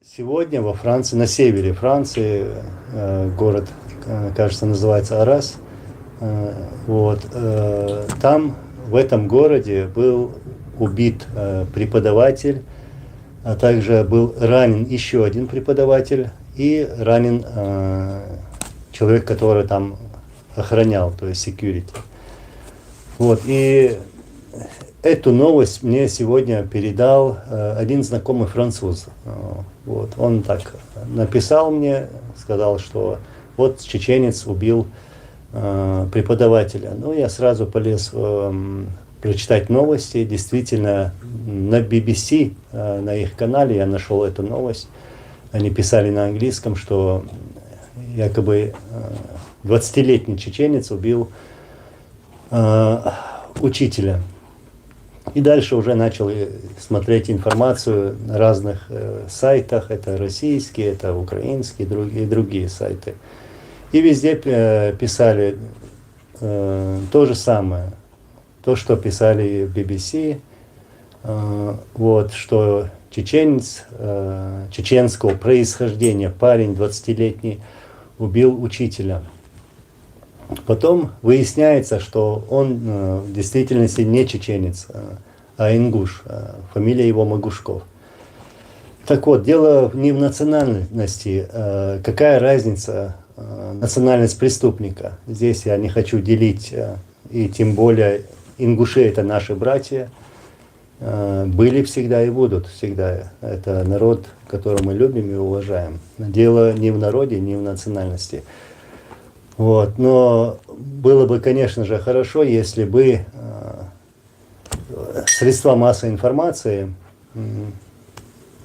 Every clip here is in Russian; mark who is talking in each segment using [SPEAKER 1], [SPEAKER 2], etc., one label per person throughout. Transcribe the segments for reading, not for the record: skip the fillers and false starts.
[SPEAKER 1] Сегодня во Франции, на севере Франции, город, кажется, называется Арас. Там, в этом городе, был убит преподаватель, а также был ранен еще один преподаватель и ранен человек, который там охранял, то есть security. И эту новость мне сегодня передал один знакомый француз. Он так написал мне, сказал, что вот чеченец убил преподавателя. Я сразу полез прочитать новости. Действительно, на BBC, на их канале я нашел эту новость. Они писали на английском, что якобы 20-летний чеченец убил учителя. И дальше уже начал смотреть информацию на разных сайтах. Это российские, это украинские, другие сайты. И везде писали то же самое. То, что писали в BBC. Что чеченец, чеченского происхождения, парень 20-летний, убил учителя. Потом выясняется, что он в действительности не чеченец, а ингуш. Фамилия его Могушков. Так вот, дело не в национальности. Какая разница национальность преступника? Здесь я не хочу делить, и тем более ингуши это наши братья. Были всегда и будут всегда. Это народ, который мы любим и уважаем. Дело не в народе, не в национальности. Но было бы, конечно же, хорошо, если бы средства массовой информации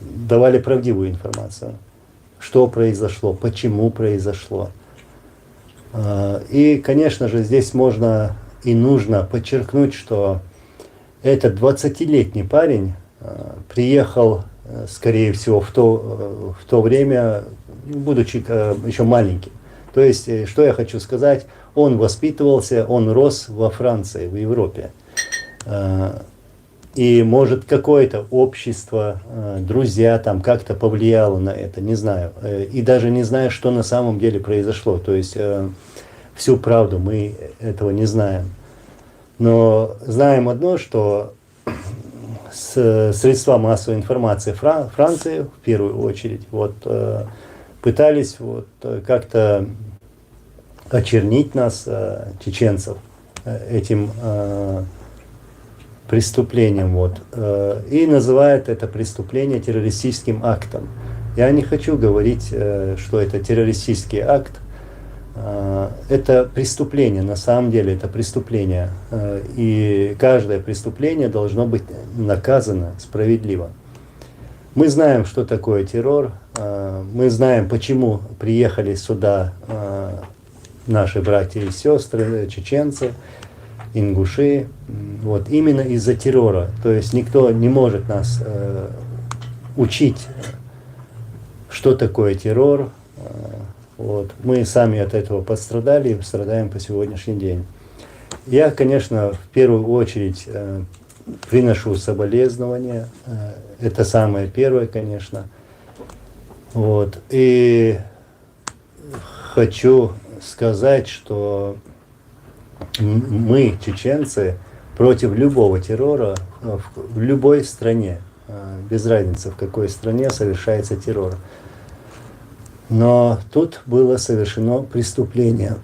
[SPEAKER 1] давали правдивую информацию. Что произошло, почему произошло. И, конечно же, здесь можно и нужно подчеркнуть, что этот 20-летний парень приехал, скорее всего, в то время, будучи еще маленьким. То есть, что я хочу сказать, он воспитывался, он рос во Франции, в Европе. И может какое-то общество, друзья там как-то повлияло на это, не знаю. И даже не знаю, что на самом деле произошло. То есть, всю правду мы этого не знаем. Но знаем одно, что средства массовой информации Франции, в первую очередь, пытались как-то очернить нас, чеченцев, этим преступлением. И называют это преступление террористическим актом. Я не хочу говорить, что это террористический акт. Это преступление, на самом деле это преступление. И каждое преступление должно быть наказано справедливо. Мы знаем, что такое террор, мы знаем, почему приехали сюда наши братья и сестры, чеченцы, ингуши. Именно из-за террора. То есть никто не может нас учить, что такое террор. Мы сами от этого пострадали и страдаем по сегодняшний день. Я, конечно, в первую очередь приношу соболезнования. Это самое первое, конечно. И хочу сказать, что мы, чеченцы, против любого террора в любой стране, без разницы, в какой стране совершается террор. Но тут было совершено преступление.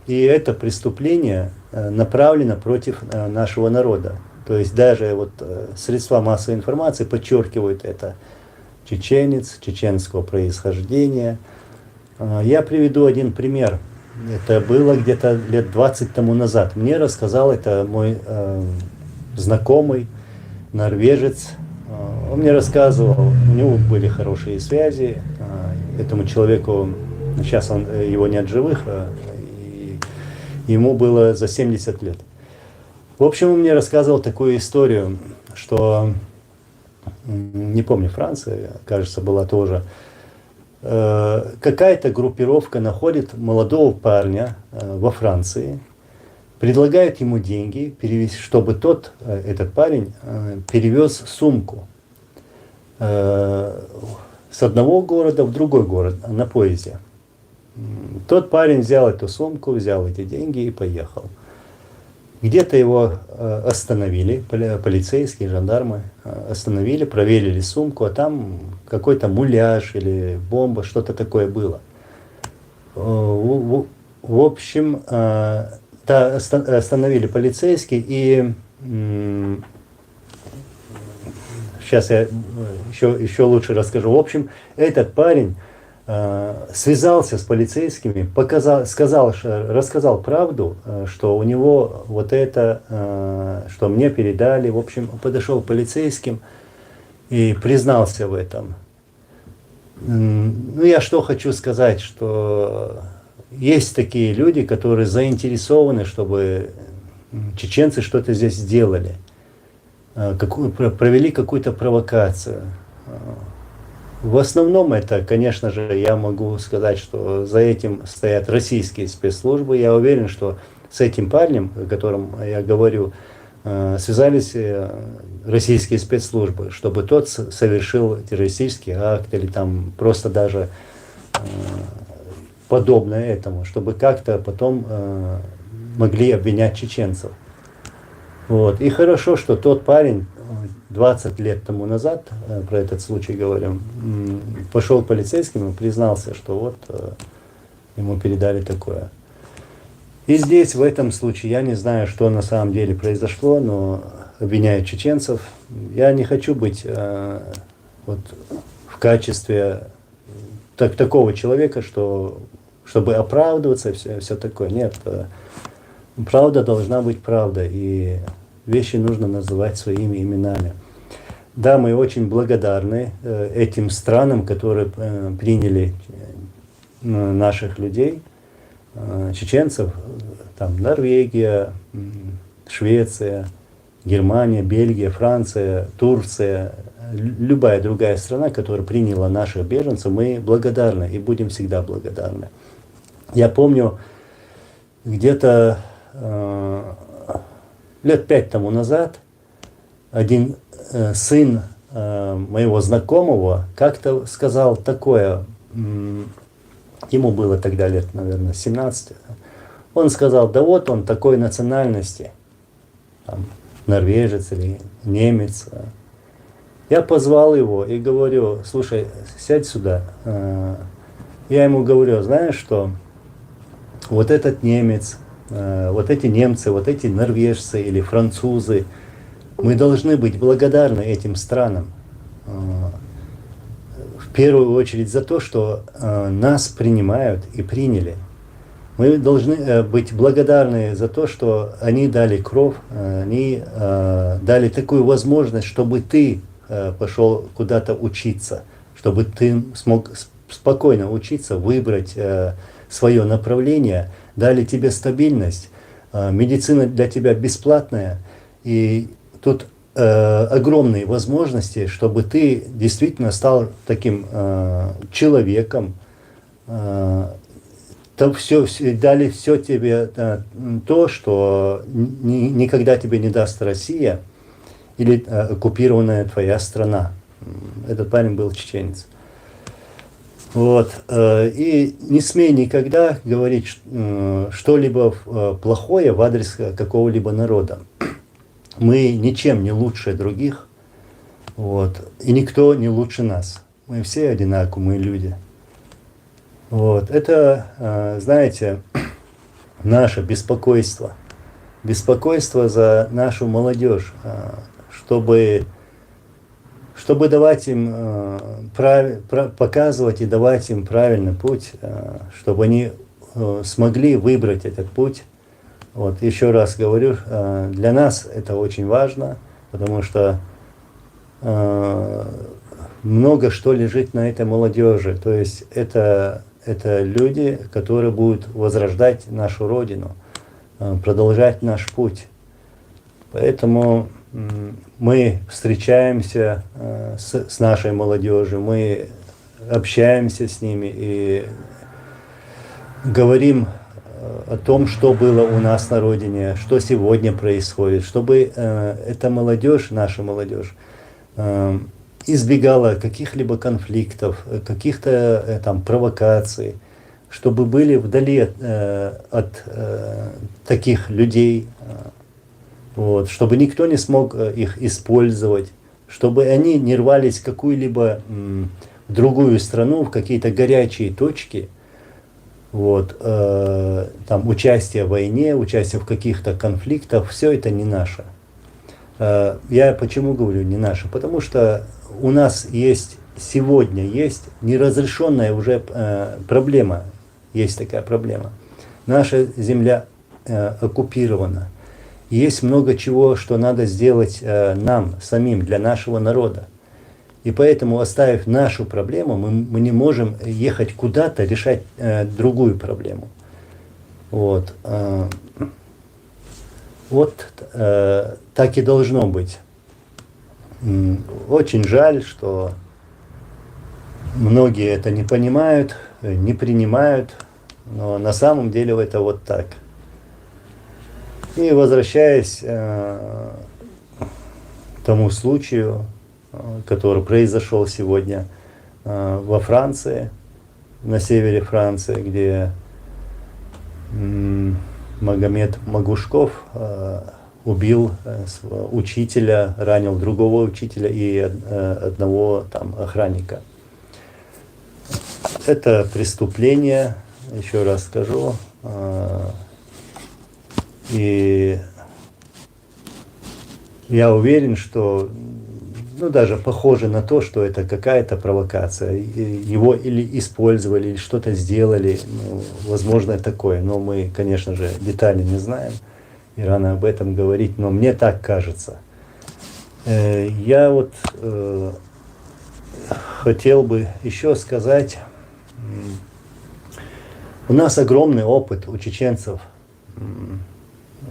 [SPEAKER 1] И это преступление направлено против нашего народа. То есть даже средства массовой информации подчеркивают это. Чеченец, чеченского происхождения. Я приведу один пример. Это было где-то лет 20 тому назад. Мне рассказал это мой знакомый, норвежец. Он мне рассказывал, у него были хорошие связи. Этому человеку, сейчас его нет живых, и ему было за 70 лет. В общем, он мне рассказывал такую историю, что, не помню, Франция, кажется, была тоже, какая-то группировка находит молодого парня во Франции, предлагает ему деньги, чтобы этот парень перевез сумку с одного города в другой город на поезде. Тот парень взял эту сумку, взял эти деньги и поехал. Где-то его остановили, полицейские, жандармы остановили, проверили сумку, а там какой-то муляж или бомба, что-то такое было. В общем, да, остановили полицейские, и сейчас я еще лучше расскажу. В общем, этот парень связался с полицейскими, рассказал правду, что у него вот это, что мне передали. В общем, подошел к полицейским и признался в этом. Ну, я что хочу сказать, что есть такие люди, которые заинтересованы, чтобы чеченцы что-то здесь сделали, провели какую-то провокацию. В основном это, конечно же, я могу сказать, что за этим стоят российские спецслужбы. Я уверен, что с этим парнем, о котором я говорю, связались российские спецслужбы, чтобы тот совершил террористический акт или там просто даже подобное этому, чтобы как-то потом могли обвинять чеченцев. Вот. И хорошо, что тот парень 20 лет тому назад, про этот случай говорим, пошел к полицейским и признался, что вот ему передали такое. И здесь, в этом случае, я не знаю, что на самом деле произошло, но обвиняют чеченцев. Я не хочу быть вот, в качестве такого человека, чтобы оправдываться, все такое. Нет, правда должна быть правда, и вещи нужно называть своими именами. Да, мы очень благодарны этим странам, которые приняли наших людей, чеченцев, там Норвегия, Швеция, Германия, Бельгия, Франция, Турция, любая другая страна, которая приняла наших беженцев, мы благодарны и будем всегда благодарны. Я помню, где-то лет 5 тому назад один сын моего знакомого как-то сказал такое, ему было тогда лет, наверное, 17, он сказал, да вот он такой национальности, там, норвежец или немец. Я позвал его и говорю, слушай, сядь сюда. Я ему говорю, знаешь что, вот этот немец, вот эти немцы, вот эти норвежцы или французы, мы должны быть благодарны этим странам. В первую очередь за то, что нас принимают и приняли. Мы должны быть благодарны за то, что они дали кровь, они дали такую возможность, чтобы ты пошел куда-то учиться, чтобы ты смог спокойно учиться, выбрать свое направление, дали тебе стабильность, медицина для тебя бесплатная, и тут огромные возможности, чтобы ты действительно стал таким человеком, дали все тебе то, что никогда тебе не даст Россия или оккупированная твоя страна. Этот парень был чеченец. Вот. И не смей никогда говорить что-либо плохое в адрес какого-либо народа. Мы ничем не лучше других, вот. И никто не лучше нас. Мы все одинаковые, мы люди. Вот. Это, знаете, наше беспокойство. Беспокойство за нашу молодежь, чтобы давать им, показывать и давать им правильный путь, чтобы они смогли выбрать этот путь. Вот, еще раз говорю, для нас это очень важно, потому что много что лежит на этой молодежи. То есть это люди, которые будут возрождать нашу Родину, продолжать наш путь. Поэтому мы встречаемся с нашей молодежью, мы общаемся с ними и говорим о том, что было у нас на родине, что сегодня происходит, чтобы эта молодежь, наша молодежь, избегала каких-либо конфликтов, каких-то там провокаций, чтобы были вдали от таких людей, вот, чтобы никто не смог их использовать, чтобы они не рвались в какую-либо другую страну, в какие-то горячие точки, вот, там участие в войне, участие в каких-то конфликтах, все это не наше. Я почему говорю не наше? Потому что у нас есть сегодня есть неразрешенная уже проблема, есть такая проблема. Наша земля оккупирована. Есть много чего, что надо сделать нам самим, для нашего народа. И поэтому, оставив нашу проблему, мы не можем ехать куда-то решать другую проблему. Вот. Вот так и должно быть. Очень жаль, что многие это не понимают, не принимают, но на самом деле это вот так. И возвращаясь к тому случаю, который произошел сегодня во Франции, на севере Франции, где Магомед Магушков убил учителя, ранил другого учителя и одного там охранника. Это преступление, еще раз скажу, и я уверен, что даже похоже на то, что это какая-то провокация. Его или использовали, или что-то сделали. Возможно, такое. Но мы, конечно же, детали не знаем. И рано об этом говорить. Но мне так кажется. Я вот хотел бы еще сказать. У нас огромный опыт у чеченцев.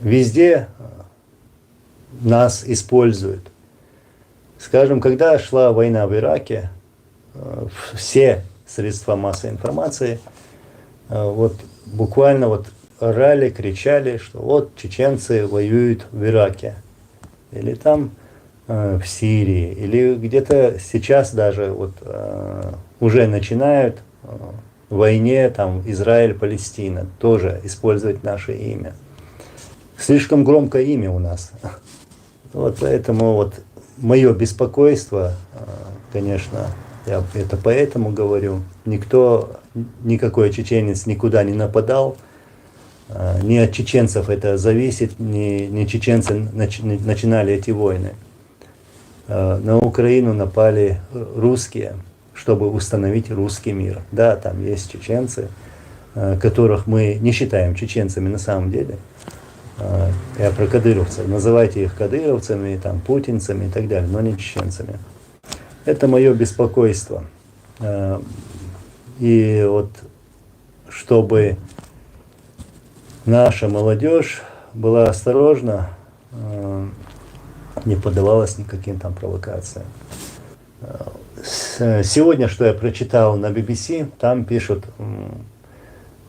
[SPEAKER 1] Везде нас используют. Скажем, когда шла война в Ираке, все средства массовой информации вот буквально вот орали, кричали, что вот чеченцы воюют в Ираке, или там в Сирии, или где-то сейчас даже вот уже начинают в войне там Израиль-Палестина тоже использовать наше имя. Слишком громкое имя у нас. Вот поэтому вот мое беспокойство, конечно, я это поэтому говорю, никакой чеченец никуда не нападал, не от чеченцев это зависит, не чеченцы начинали эти войны. На Украину напали русские, чтобы установить русский мир. Да, там есть чеченцы, которых мы не считаем чеченцами на самом деле. Я про кадыровцев. Называйте их кадыровцами, там, путинцами и так далее, но не чеченцами. Это мое беспокойство. И вот чтобы наша молодежь была осторожна, не поддавалась никаким там провокациям. Сегодня, что я прочитал на BBC, там пишут,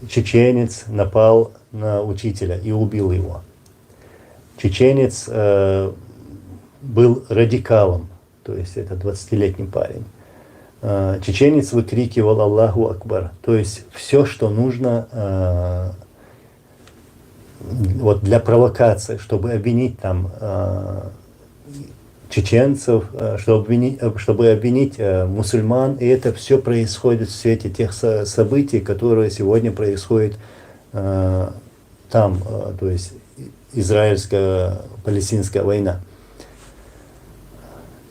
[SPEAKER 1] чеченец напал на учителя и убил его. Чеченец был радикалом, то есть это 20-летний парень. Чеченец выкрикивал Аллаху Акбар, то есть все, что нужно вот для провокации, чтобы обвинить там чеченцев, чтобы обвинить мусульман, и это все происходит в свете тех событий, которые сегодня происходят там, то есть израильско-палестинская война.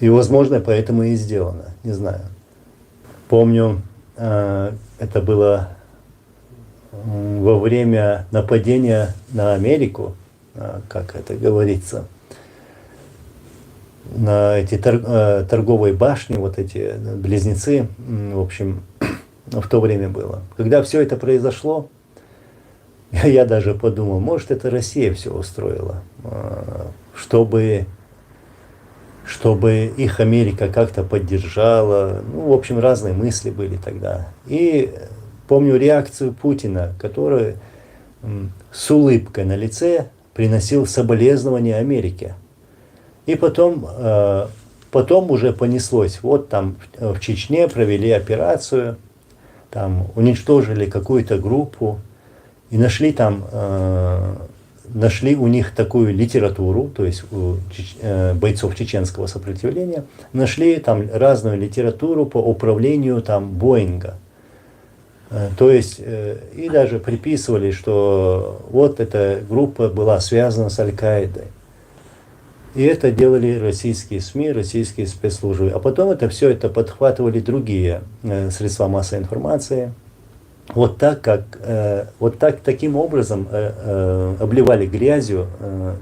[SPEAKER 1] И, возможно, поэтому и сделано, не знаю. Помню, это было во время нападения на Америку, как это говорится, на эти торговые башни, вот эти близнецы, в общем, в то время было. Когда все это произошло, я даже подумал, может, это Россия все устроила, чтобы их Америка как-то поддержала. Ну, в общем, разные мысли были тогда. И помню реакцию Путина, который с улыбкой на лице приносил соболезнования Америке. И потом потом уже понеслось. Вот там в Чечне провели операцию, там уничтожили какую-то группу и нашли там, нашли у них такую литературу, то есть у бойцов чеченского сопротивления, нашли там разную литературу по управлению там Боинга. То есть и даже приписывали, что вот эта группа была связана с Аль-Каидой. И это делали российские СМИ, российские спецслужбы. А потом это все это подхватывали другие средства массовой информации. Вот так, таким образом обливали грязью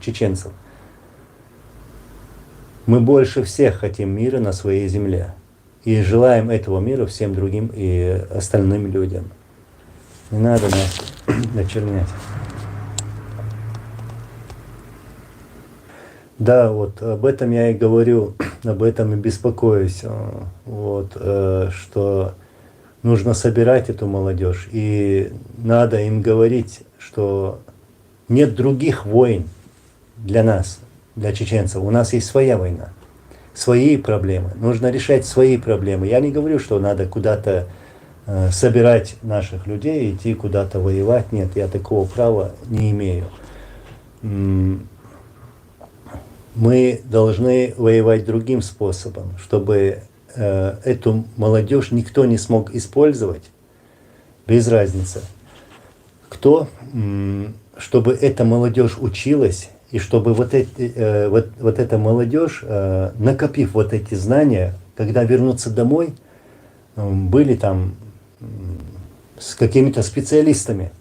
[SPEAKER 1] чеченцев. Мы больше всех хотим мира на своей земле. И желаем этого мира всем другим и остальным людям. Не надо нас начернять. Да, вот об этом я и говорю, об этом и беспокоюсь. Вот, что нужно собирать эту молодежь. И надо им говорить, что нет других войн для нас, для чеченцев. У нас есть своя война. Свои проблемы. Нужно решать свои проблемы. Я не говорю, что надо куда-то собирать наших людей, идти куда-то воевать. Нет, я такого права не имею. Мы должны воевать другим способом, чтобы эту молодежь никто не смог использовать, без разницы. Кто, чтобы эта молодежь училась, и чтобы вот эта молодежь, накопив вот эти знания, когда вернутся домой, были там с какими-то специалистами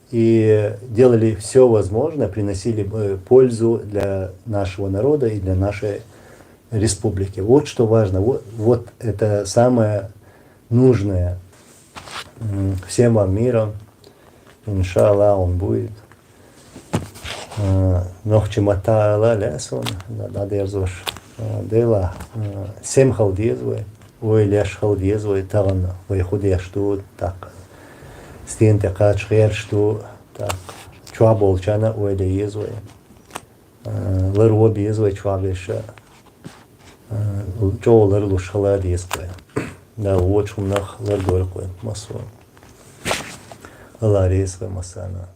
[SPEAKER 1] и делали все возможное, приносили пользу для нашего народа и для нашей республики. Вот что важно, вот это самое нужное. Всем вам мира, иншаллах, он будет. Нохчи матала лесон, надерзош дела. Сем халдезвы, ой ляш халдезвы, таган, ой худешту, так. Стенте качхершту, так. Чуаболчана, ой леезвы. Лервоби езвы чуабеша. Чоулер лушхала дезвы. Да, вот шумнах лердорквы, масу. Аллах резвы масана.